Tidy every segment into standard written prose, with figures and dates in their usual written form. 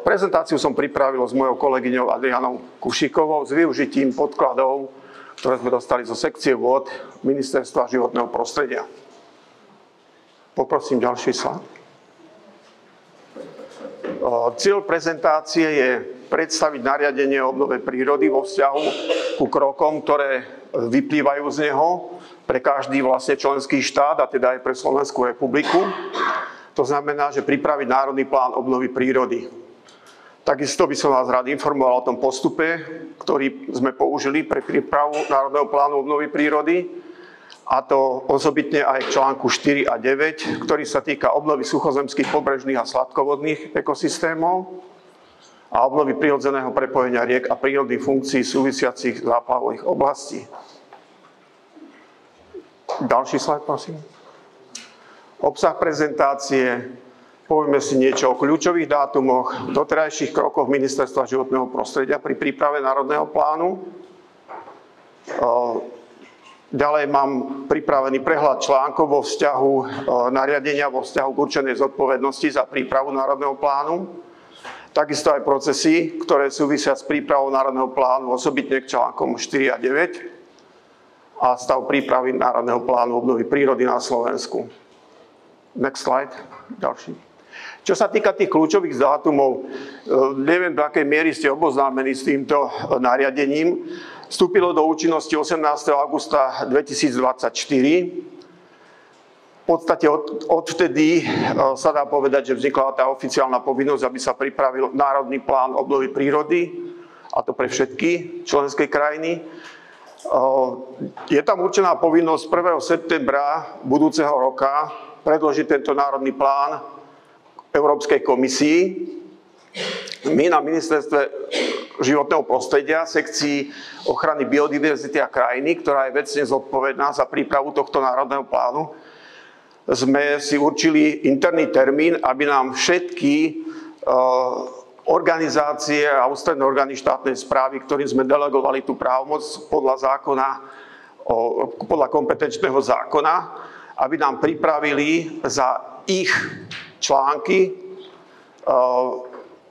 Prezentáciu som pripravil s mojou kolegyňou Adrianou Kušikovou s využitím podkladov, ktoré sme dostali zo sekcie vôd Ministerstva životného prostredia. Poprosím ďalší slajd. Cieľ prezentácie je predstaviť nariadenie o obnove prírody vo vzťahu ku krokom, ktoré vyplývajú z neho pre každý vlastne členský štát, a teda aj pre Slovenskú republiku. To znamená, že pripraviť Národný plán obnovy prírody. Takisto by som vás rád informoval o tom postupe, ktorý sme použili pre prípravu Národného plánu obnovy prírody, a to osobitne aj k článku 4 a 9, ktorý sa týka obnovy suchozemských, pobrežných a sladkovodných ekosystémov a obnovy prirodzeného prepojenia riek a prírodných funkcií súvisiacich záplavových oblastí. Ďalší slajd, prosím. Obsah prezentácie, povieme si niečo o kľúčových dátumoch, doterajších krokoch Ministerstva životného prostredia pri príprave Národného plánu. Ďalej mám pripravený prehľad článkov vo vzťahu nariadenia vo vzťahu k určenej zodpovednosti za prípravu Národného plánu. Takisto aj procesy, ktoré súvisia s prípravou Národného plánu, osobitne k článkom 4 a 9 a stav prípravy Národného plánu obnovy prírody na Slovensku. Next slide, ďalší. Čo sa týka tých kľúčových dátumov, neviem, do akej miery ste oboznámení s týmto nariadením. Vstúpilo do účinnosti 18. augusta 2024. V podstate odvtedy sa dá povedať, že vznikla tá oficiálna povinnosť, aby sa pripravil Národný plán obnovy prírody, a to pre všetky členské krajiny. Je tam určená povinnosť 1. septembra budúceho roka predložiť tento národný plán Európskej komisii. My na Ministerstve životného prostredia, sekcii ochrany biodiverzity a krajiny, ktorá je vecne zodpovedná za prípravu tohto národného plánu, sme si určili interný termín, aby nám všetky organizácie a ústredné orgány štátnej správy, ktorým sme delegovali tú právomoc podľa zákona, podľa kompetenčného zákona, aby nám pripravili za ich články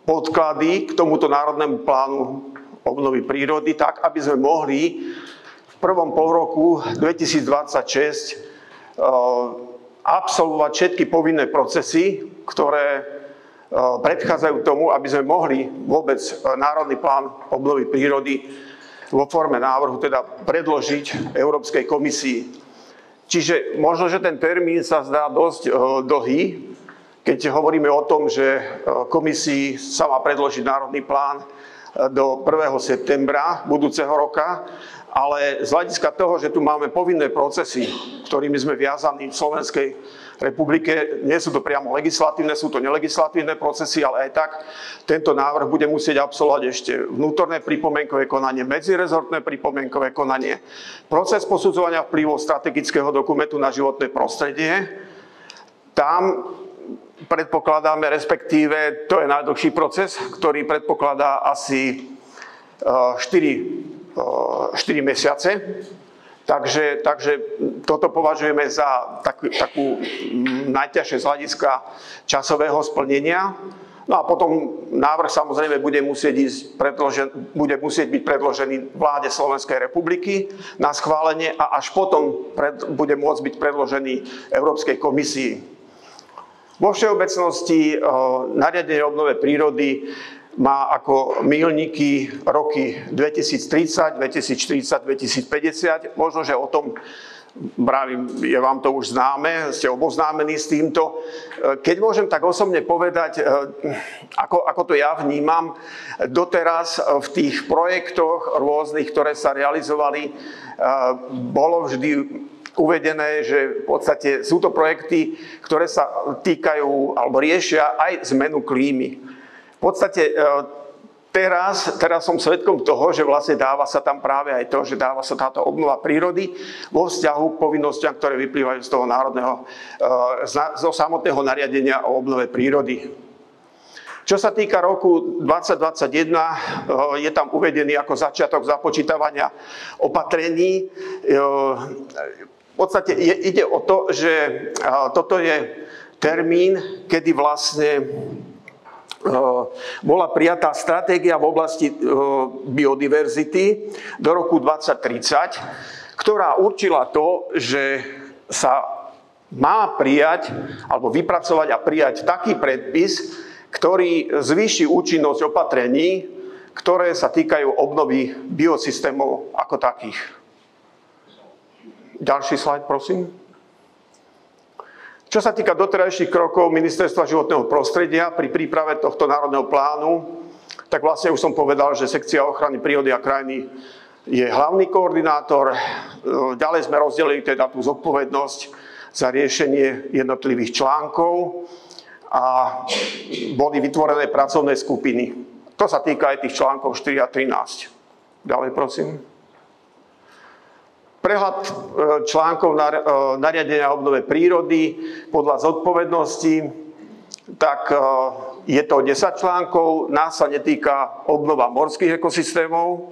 podklady k tomuto Národnému plánu obnovy prírody, tak, aby sme mohli v prvom polroku 2026 absolvovať všetky povinné procesy, ktoré predchádzajú tomu, aby sme mohli vôbec Národný plán obnovy prírody vo forme návrhu teda predložiť Európskej komisii. Čiže možno, že ten termín sa zdá dosť dlhý, keď hovoríme o tom, že komisii sa má predložiť Národný plán do 1. septembra budúceho roka, ale z hľadiska toho, že tu máme povinné procesy, ktorými sme viazaní v Slovenskej republike, nie sú to priamo legislatívne, sú to nelegislatívne procesy, ale aj tak tento návrh bude musieť absolvovať ešte vnútorné pripomienkové konanie, medzirezortné pripomienkové konanie, proces posudzovania vplyvov strategického dokumentu na životné prostredie. Tam predpokladáme, respektíve to je najdlhší proces, ktorý predpokladá asi 4 mesiace. Takže toto považujeme za takú najťažšie z hľadiska časového splnenia. No a potom návrh samozrejme bude musieť byť predložený vláde Slovenskej republiky na schválenie a až potom bude môcť byť predložený Európskej komisii. Vo všeobecnosti nariadenie o obnove prírody má ako míľniky roky 2030, 2040, 2050. Možno, že o tom je vám to už známe, ste oboznámení s týmto. Keď môžem tak osobne povedať, ako to ja vnímam, doteraz v tých projektoch rôznych, ktoré sa realizovali, bolo vždy uvedené, že v podstate sú to projekty, ktoré sa týkajú alebo riešia aj zmenu klímy. V podstate teraz som svedkom toho, že vlastne dáva sa tam práve aj to, že dáva sa táto obnova prírody vo vzťahu k povinnostiam, ktoré vyplývajú z toho národného, zo samotného nariadenia o obnove prírody. Čo sa týka roku 2021, je tam uvedený ako začiatok započítavania opatrení. V podstate ide o to, že toto je termín, kedy vlastne bola prijatá stratégia v oblasti biodiverzity do roku 2030, ktorá určila to, že sa má prijať alebo vypracovať a prijať taký predpis, ktorý zvýši účinnosť opatrení, ktoré sa týkajú obnovy biosystémov ako takých. Ďalší slajd, prosím. Čo sa týka doterajších krokov Ministerstva životného prostredia pri príprave tohto národného plánu, tak vlastne už som povedal, že sekcia ochrany prírody a krajiny je hlavný koordinátor. Ďalej sme rozdelili teda tú zodpovednosť za riešenie jednotlivých článkov a boli vytvorené pracovné skupiny. To sa týka aj tých článkov 4 a 13. Ďalej, prosím. Prehľad článkov nariadenia o obnove prírody podľa zodpovednosti, tak je to 10 článkov, nás sa netýka obnova morských ekosystémov,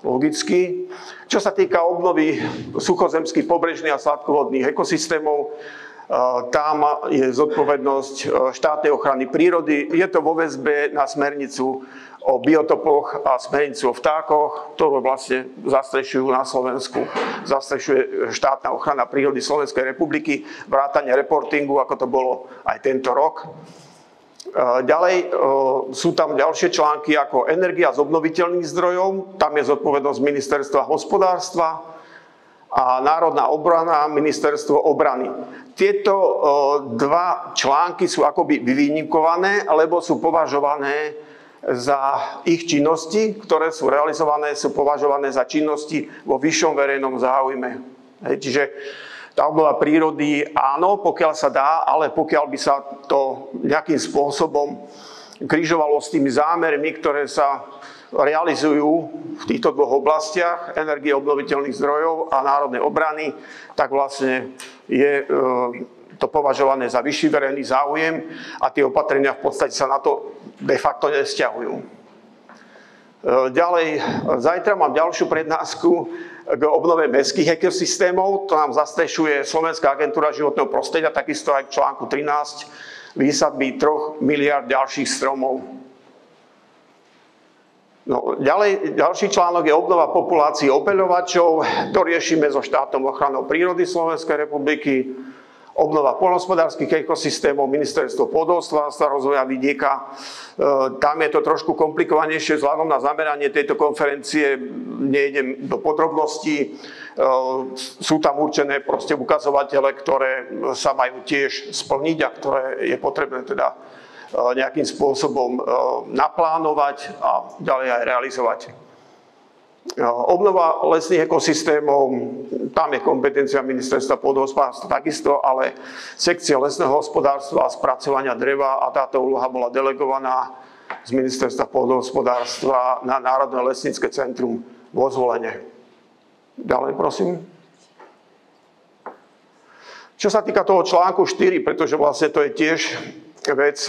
logicky. Čo sa týka obnovy suchozemských, pobrežných a sladkovodných ekosystémov, tam je zodpovednosť štátnej ochrany prírody. Je to vo väzbe na smernicu o biotopoch a smernicu o vtákoch, ktorú vlastne zastrešujú na Slovensku. Zastrešuje štátna ochrana prírody Slovenskej republiky, vrátane reportingu, ako to bolo aj tento rok. Ďalej sú tam ďalšie články ako energia z obnoviteľných zdrojov, tam je zodpovednosť Ministerstva hospodárstva a národná obrana, Ministerstvo obrany. Tieto dva články sú akoby vyvýnimkované, lebo sú považované za ich činnosti, ktoré sú realizované, sú považované za činnosti vo vyššom verejnom záujme. Čiže tá obnova prírody áno, pokiaľ sa dá, ale pokiaľ by sa to nejakým spôsobom križovalo s tými zámermi, ktoré sa realizujú v týchto dvoch oblastiach, energie obnoviteľných zdrojov a národnej obrany, tak vlastne je to považované za vyšší verejný záujem a tie opatrenia v podstate sa na to de facto nevzťahujú. Ďalej, zajtra mám ďalšiu prednášku k obnove mestských ekosystémov. To nám zastrešuje Slovenská agentúra životného prostredia, takisto aj k článku 13 výsadby 3 miliard ďalších stromov. No, ďalší článok je obnova populácií opeľovačov. To riešime so štátnou ochranou prírody Slovenskej republiky. Obnova poľnohospodárskych ekosystémov, Ministerstvo pôdohospodárstva, rozvoja vidieka. Tam je to trošku komplikovanejšie vzhľadom na zameranie tejto konferencie. Nejdem do podrobností. Sú tam určené proste ukazovatele, ktoré sa majú tiež splniť a ktoré je potrebné teda nejakým spôsobom naplánovať a ďalej aj realizovať. Obnova lesných ekosystémov, tam je kompetencia Ministerstva pôdohospodárstva takisto, ale sekcia lesného hospodárstva a spracovania dreva a táto úloha bola delegovaná z Ministerstva pôdohospodárstva na Národné lesnícke centrum vo Zvolene. Ďalej, prosím. Čo sa týka toho článku 4, pretože vlastne to je tiež vec,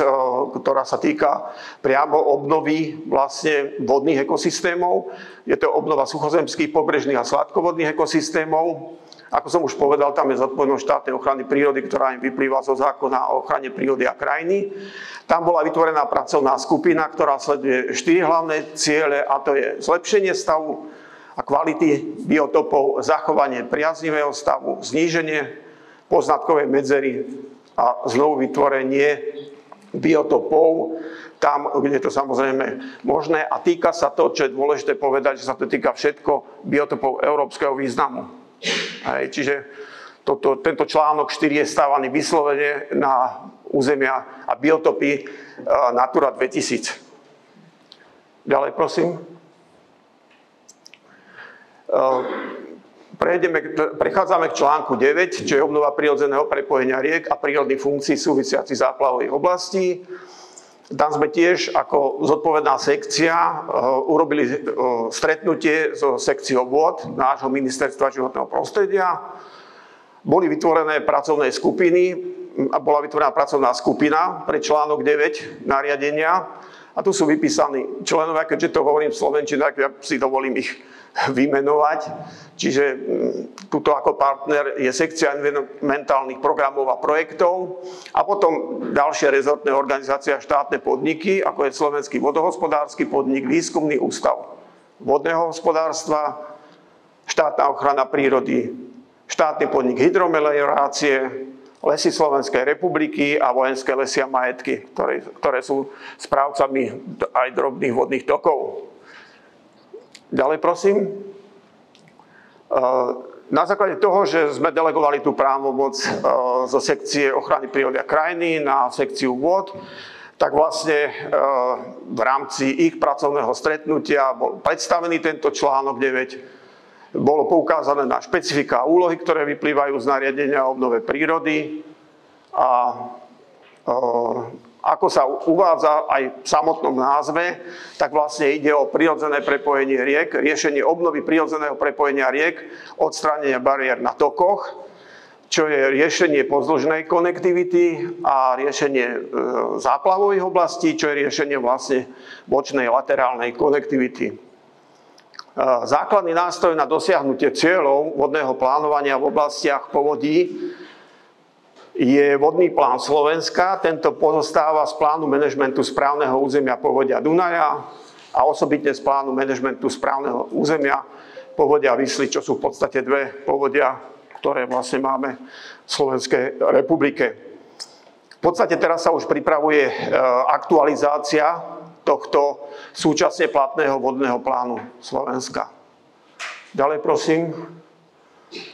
ktorá sa týka priamo obnovy vlastne vodných ekosystémov. Je to obnova suchozemských, pobrežných a sladkovodných ekosystémov. Ako som už povedal, tam je zodpovednosť štátnej ochrany prírody, ktorá im vyplýva zo zákona o ochrane prírody a krajiny. Tam bola vytvorená pracovná skupina, ktorá sleduje 4 hlavné ciele, a to je zlepšenie stavu a kvality biotopov, zachovanie priaznivého stavu, zníženie poznatkovej medzery a znovu vytvorenie biotopov tam, kde je to samozrejme možné. A týka sa to, čo je dôležité povedať, že sa to týka všetko biotopov európskeho významu. Čiže tento článok 4 je stávaný vyslovene na územia a biotopy Natura 2000. Ďalej, prosím. Prechádzame k článku 9, čo je obnova prirodzeného prepojenia riek a prírodných funkcií súvisiacich záplavových oblastí. Tam sme tiež ako zodpovedná sekcia urobili stretnutie so sekciou vôd nášho Ministerstva životného prostredia. Boli vytvorené pracovné skupiny a bola vytvorená pracovná skupina pre článok 9 nariadenia A tu sú vypísaní členovia, keďže to hovorím v slovenčine, tak ja si dovolím ich vymenovať. Čiže tuto ako partner je sekcia environmentálnych programov a projektov a potom ďalšie rezortné organizácie a štátne podniky, ako je Slovenský vodohospodársky podnik, Výskumný ústav vodného hospodárstva, Štátna ochrana prírody, štátny podnik hydromeliorácie, Lesy Slovenskej republiky a Vojenské lesy a majetky, ktoré sú správcami aj drobných vodných tokov. Ďalej prosím. Na základe toho, že sme delegovali tú právomoc zo sekcie ochrany prírody a krajiny na sekciu vôd, tak vlastne v rámci ich pracovného stretnutia bol predstavený tento článok 9. Bolo poukázané na špecifika a úlohy, ktoré vyplývajú z nariadenia o obnove prírody a ako sa uvádza aj v samotnom názve, tak vlastne ide o prirodzené prepojenie riek, riešenie obnovy prirodzeného prepojenia riek, odstránenie bariér na tokoch, čo je riešenie pozdĺžnej konektivity a riešenie záplavových oblastí, čo je riešenie vlastne bočnej laterálnej konektivity. Základný nástroj na dosiahnutie cieľov vodného plánovania v oblastiach povodí je vodný plán Slovenska. Tento pozostáva z plánu manažmentu správneho územia povodia Dunaja a osobitne z plánu manažmentu správneho územia povodia Visly, čo sú v podstate dve povodia, ktoré vlastne máme v Slovenskej republike. V podstate teraz sa už pripravuje aktualizácia tohto súčasne platného vodného plánu Slovenska. Ďalej prosím.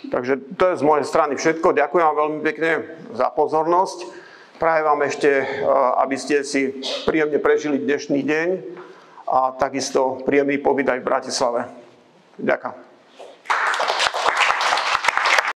Takže to je z mojej strany všetko. Ďakujem vám veľmi pekne za pozornosť. Prajem vám ešte, aby ste si príjemne prežili dnešný deň a takisto príjemný pobyt aj v Bratislave. Ďakujem.